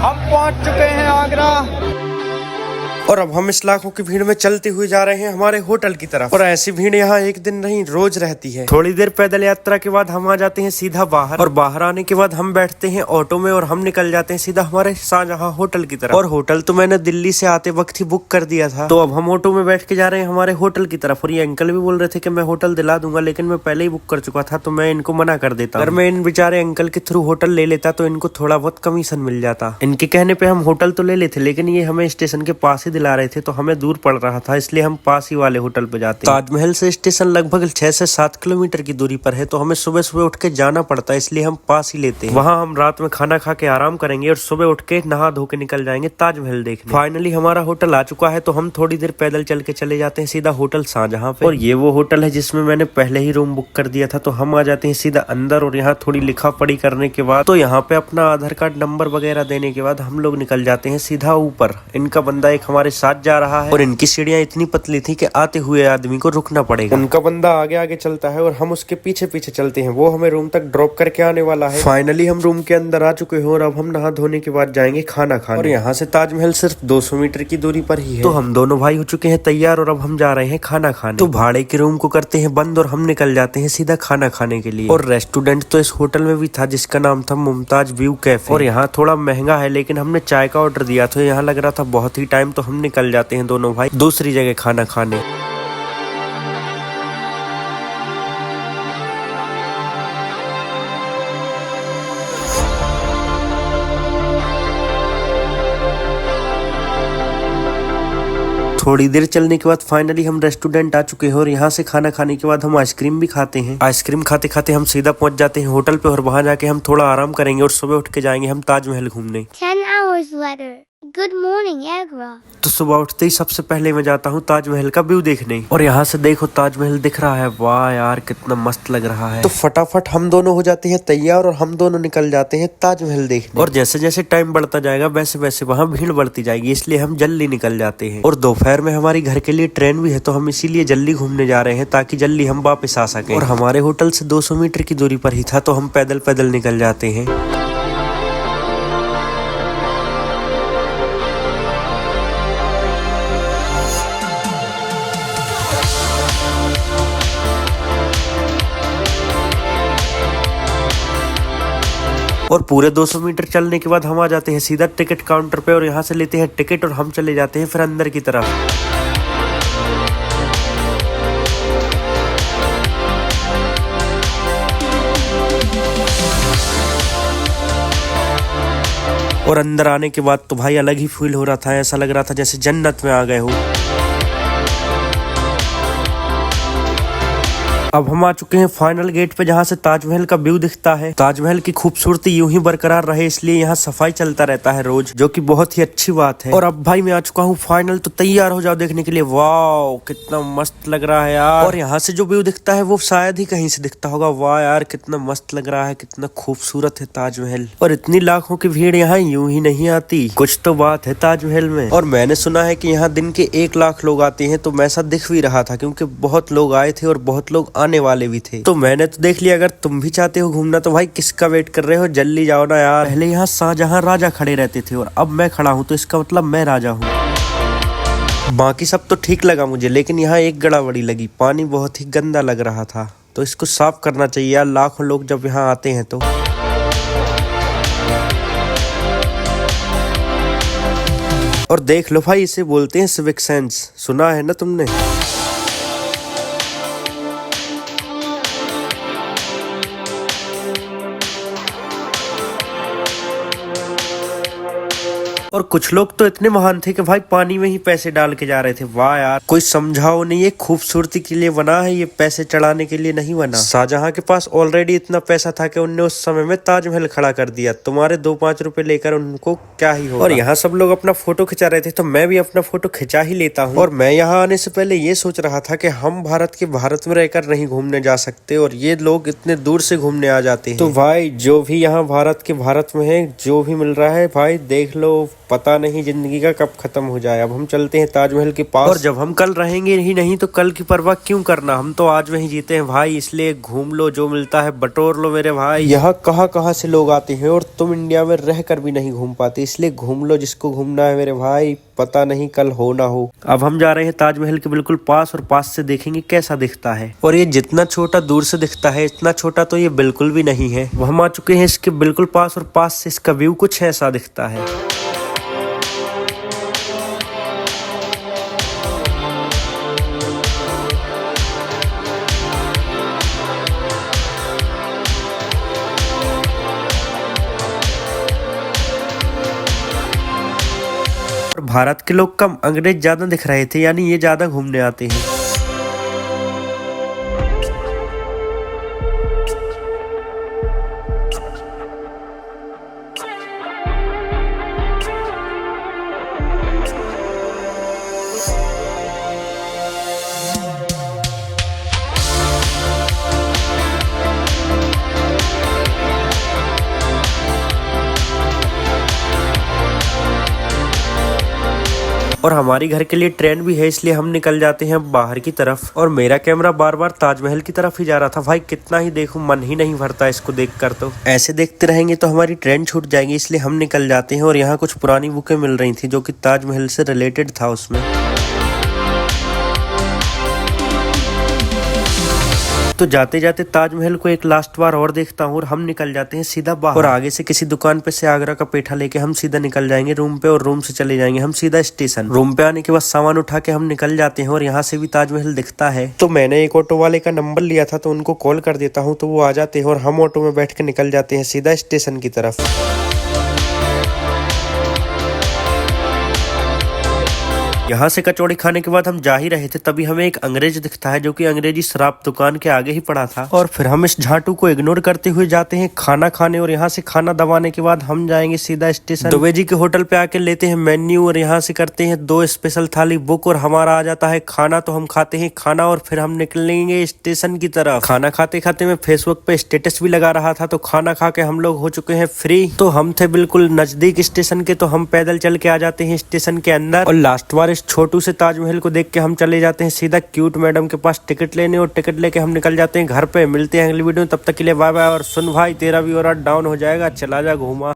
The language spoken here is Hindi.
हम पहुंच चुके हैं आगरा और अब हम इस लाखों की भीड़ में चलते हुए जा रहे हैं हमारे होटल की तरफ। और ऐसी भीड़ यहाँ एक दिन नहीं रोज रहती है। थोड़ी देर पैदल यात्रा के बाद हम आ जाते हैं सीधा बाहर, और बाहर आने के बाद हम बैठते हैं ऑटो में और हम निकल जाते हैं सीधा हमारे शाहजहां होटल की तरफ। और होटल तो मैंने दिल्ली से आते वक्त ही बुक कर दिया था, तो अब हम ऑटो में बैठ के जा रहे हैं हमारे होटल की तरफ। और ये अंकल भी बोल रहे थे कि मैं होटल दिला दूंगा, लेकिन मैं पहले ही बुक कर चुका था, तो मैं इनको मना कर देता। अगर मैं इन बेचारे अंकल के थ्रू होटल ले लेता तो इनको थोड़ा बहुत कमीशन मिल जाता। इनके कहने पे हम होटल तो ले लेते, लेकिन ये हमें स्टेशन के पास ही दिला रहे थे, तो हमें दूर पड़ रहा था, इसलिए हम पास ही वाले होटल पे जाते। ताजमहल से स्टेशन लगभग 6 से 7 किलोमीटर की दूरी पर है, तो हमें सुबह सुबह उठ के जाना पड़ता है, इसलिए हम पास ही लेते हैं। वहाँ हम रात में खाना खा के आराम करेंगे और सुबह उठ के नहा धो के निकल जाएंगे ताजमहल देखने। फाइनली हमारा होटल आ चुका है, तो हम थोड़ी देर पैदल चल के चले जाते हैं सीधा होटल शाहजहां पे। और ये वो होटल है जिसमें मैंने पहले ही रूम बुक कर दिया था, तो हम आ जाते हैं सीधा अंदर। और यहाँ थोड़ी लिखा पढ़ी करने के बाद, तो यहाँ पे अपना आधार कार्ड नंबर वगैरह देने के बाद हम लोग निकल जाते हैं सीधा ऊपर। इनका बंदा एक हमारे साथ जा रहा है, और इनकी सीढ़ियाँ इतनी पतली थी कि आते हुए आदमी को रुकना पड़ेगा। उनका बंदा आगे आगे चलता है और हम उसके पीछे पीछे चलते हैं। वो हमें रूम तक ड्रॉप करके आने वाला है। फाइनली हम रूम के अंदर आ चुके हैं और अब हम नहा धोने के बाद जाएंगे खाना खाने। और यहाँ से ताजमहल सिर्फ 200 मीटर की दूरी पर ही है। तो हम दोनों भाई हो चुके हैं तैयार और अब हम जा रहे हैं खाना खाने। तो भाड़े के रूम को करते हैं बंद और हम निकल जाते हैं सीधा खाना खाने के लिए। और रेस्टोरेंट तो इस होटल में भी था जिसका नाम था मुमताज व्यू कैफे। और यहाँ थोड़ा महंगा है, लेकिन हमने चाय का ऑर्डर दिया तो यहाँ लग रहा था बहुत ही टाइम, तो हम निकल जाते हैं दोनों भाई दूसरी जगह खाना खाने। थोड़ी देर चलने के बाद फाइनली हम रेस्टोरेंट आ चुके हैं और यहाँ से खाना खाने के बाद हम आइसक्रीम भी खाते हैं। आइसक्रीम खाते खाते हम सीधा पहुंच जाते हैं होटल पे और वहाँ जाके हम थोड़ा आराम करेंगे और सुबह उठ के जाएंगे हम ताजमहल घूमने। 10 hours later. Good morning, Agra. तो सुबह उठते ही सबसे पहले मैं जाता हूँ ताजमहल का व्यू देखने। और यहाँ से देखो ताजमहल दिख रहा है, वाह यार कितना मस्त लग रहा है। तो फटाफट हम दोनों हो जाते हैं तैयार और हम दोनों निकल जाते हैं ताजमहल देखने। और जैसे जैसे टाइम बढ़ता जाएगा वैसे वैसे वहाँ भीड़ बढ़ती जाएगी, इसलिए हम जल्दी निकल जाते हैं। और दोपहर में हमारी घर के लिए ट्रेन भी है, तो हम इसीलिए जल्दी घूमने जा रहे हैं ताकि जल्दी हम वापस आ सके। और हमारे होटल से 200 मीटर की दूरी पर ही था, तो हम पैदल पैदल निकल जाते हैं। और पूरे 200 मीटर चलने के बाद हम आ जाते हैं सीधा टिकट काउंटर पे और यहाँ से लेते हैं टिकट और हम चले जाते हैं फिर अंदर की तरफ। और अंदर आने के बाद तो भाई अलग ही फील हो रहा था, ऐसा लग रहा था जैसे जन्नत में आ गए हो। अब हम आ चुके हैं फाइनल गेट पे जहाँ से ताजमहल का व्यू दिखता है। ताजमहल की खूबसूरती यूं ही बरकरार रहे इसलिए यहाँ सफाई चलता रहता है रोज, जो कि बहुत ही अच्छी बात है। और अब भाई मैं आ चुका हूँ फाइनल, तो तैयार हो जाओ देखने के लिए। वाह कितना मस्त लग रहा है यार। और यहाँ से जो व्यू दिखता है वो शायद ही कहीं से दिखता होगा। वाह यार कितना मस्त लग रहा है, कितना खूबसूरत है ताजमहल। और इतनी लाखों की भीड़ यहाँ यूं ही नहीं आती, कुछ तो बात है ताजमहल में। और मैंने सुना है कि यहाँ दिन के 1 लाख लोग आते हैं, तो वैसा दिख भी रहा था क्योंकि बहुत लोग आए थे और बहुत लोग आने वाले भी थे। तो मैंने तो देख लिया, अगर तुम भी चाहते हो घूमना तो भाई किसका वेट कर रहे हो, जल्दी जाओ ना यार। पहले यहाँ शाहजहां राजा खड़े रहते थे और अब मैं खड़ा हूँ, तो इसका मतलब मैं राजा हूँ। बाकी सब तो ठीक लगा मुझे, लेकिन यहाँ एक गड़बड़ी लगी, पानी बहुत ही गंदा लग रहा था, तो इसको साफ करना चाहिए यार। लाखों लोग जब यहाँ आते हैं तो। और देख लो भाई, इसे बोलते हैं सिविक सेंस, सुना है ना तुमने। और कुछ लोग तो इतने महान थे कि भाई पानी में ही पैसे डाल के जा रहे थे। वाह यार, कोई समझाओ नहीं, ये खूबसूरती के लिए बना है, ये पैसे चढ़ाने के लिए नहीं बना। शाहजहां के पास ऑलरेडी इतना पैसा था कि उनने उस समय में ताजमहल खड़ा कर दिया, तुम्हारे 2-5 रुपए लेकर उनको क्या ही होगा। और यहाँ सब लोग अपना फोटो खिंचा रहे थे, तो मैं भी अपना फोटो खिंचा ही लेता हूँ। और मैं यहाँ आने से पहले ये सोच रहा था कि हम भारत में रहकर नहीं घूमने जा सकते, और ये लोग इतने दूर से घूमने आ जाते हैं। तो भाई जो भी यहाँ भारत में है, जो भी मिल रहा है भाई देख लो, पता नहीं जिंदगी का कब खत्म हो जाए। अब हम चलते हैं ताजमहल के पास, और जब हम कल रहेंगे ही नहीं तो कल की परवाह क्यों करना, हम तो आज वहीं जीते हैं भाई। इसलिए घूम लो, जो मिलता है बटोर लो मेरे भाई। यहाँ कहाँ कहाँ से लोग आते हैं और तुम इंडिया में रह कर भी नहीं घूम पाते, इसलिए घूम लो जिसको घूमना है मेरे भाई, पता नहीं कल हो ना हो। अब हम जा रहे हैं ताजमहल के बिल्कुल पास, और पास से देखेंगे कैसा दिखता है। और ये जितना छोटा दूर से दिखता है इतना छोटा तो ये बिल्कुल भी नहीं है। हम आ चुके हैं इसके बिल्कुल पास, और पास से इसका व्यू कुछ ऐसा दिखता है। भारत के लोग कम, अंग्रेज ज्यादा दिख रहे थे, यानी ये ज्यादा घूमने आते हैं। और हमारी घर के लिए ट्रेन भी है, इसलिए हम निकल जाते हैं बाहर की तरफ। और मेरा कैमरा बार बार ताजमहल की तरफ ही जा रहा था भाई, कितना ही देखूं मन ही नहीं भरता इसको देखकर। तो ऐसे देखते रहेंगे तो हमारी ट्रेन छूट जाएगी, इसलिए हम निकल जाते हैं। और यहाँ कुछ पुरानी बुकें मिल रही थी जो कि ताजमहल से रिलेटेड था उसमें। तो जाते जाते ताजमहल को एक लास्ट बार और देखता हूँ, और हम निकल जाते हैं सीधा बाहर। और आगे से किसी दुकान पे से आगरा का पेठा लेके हम सीधा निकल जाएंगे रूम पे, और रूम से चले जाएंगे हम सीधा स्टेशन। रूम पे आने के बाद सामान उठा के हम निकल जाते हैं, और यहाँ से भी ताजमहल दिखता है। तो मैंने एक ऑटो वाले का नंबर लिया था, तो उनको कॉल कर देता हूँ, तो वो आ जाते हैं और हम ऑटो में बैठ के निकल जाते हैं सीधा स्टेशन की तरफ। यहाँ से कचौड़ी खाने के बाद हम जा ही रहे थे, तभी हमें एक अंग्रेज दिखता है जो कि अंग्रेजी शराब दुकान के आगे ही पड़ा था। और फिर हम इस झाटू को इग्नोर करते हुए जाते हैं खाना खाने, और यहाँ से खाना दबाने के बाद हम जाएंगे सीधा स्टेशन। दुबे जी के होटल पे आके लेते हैं मेन्यू, और यहाँ से करते हैं 2 स्पेशल थाली बुक, और हमारा आ जाता है खाना। तो हम खाते हैं खाना, और फिर हम निकलेंगे स्टेशन की तरफ। खाना खाते खाते मैं फेसबुक पे स्टेटस भी लगा रहा था, तो खाना खा के हम लोग हो चुके हैं फ्री। तो हम थे बिल्कुल नजदीक स्टेशन के, तो हम पैदल चल के आ जाते हैं स्टेशन के अंदर। और लास्ट बार छोटू से ताजमहल को देख के हम चले जाते हैं सीधा क्यूट मैडम के पास टिकट लेने, और टिकट लेके हम निकल जाते हैं घर पे। मिलते हैं अगली वीडियो में, तब तक के लिए बाय बाय। और सुन भाई, तेरा भी और डाउन हो जाएगा, चला जा घूमा।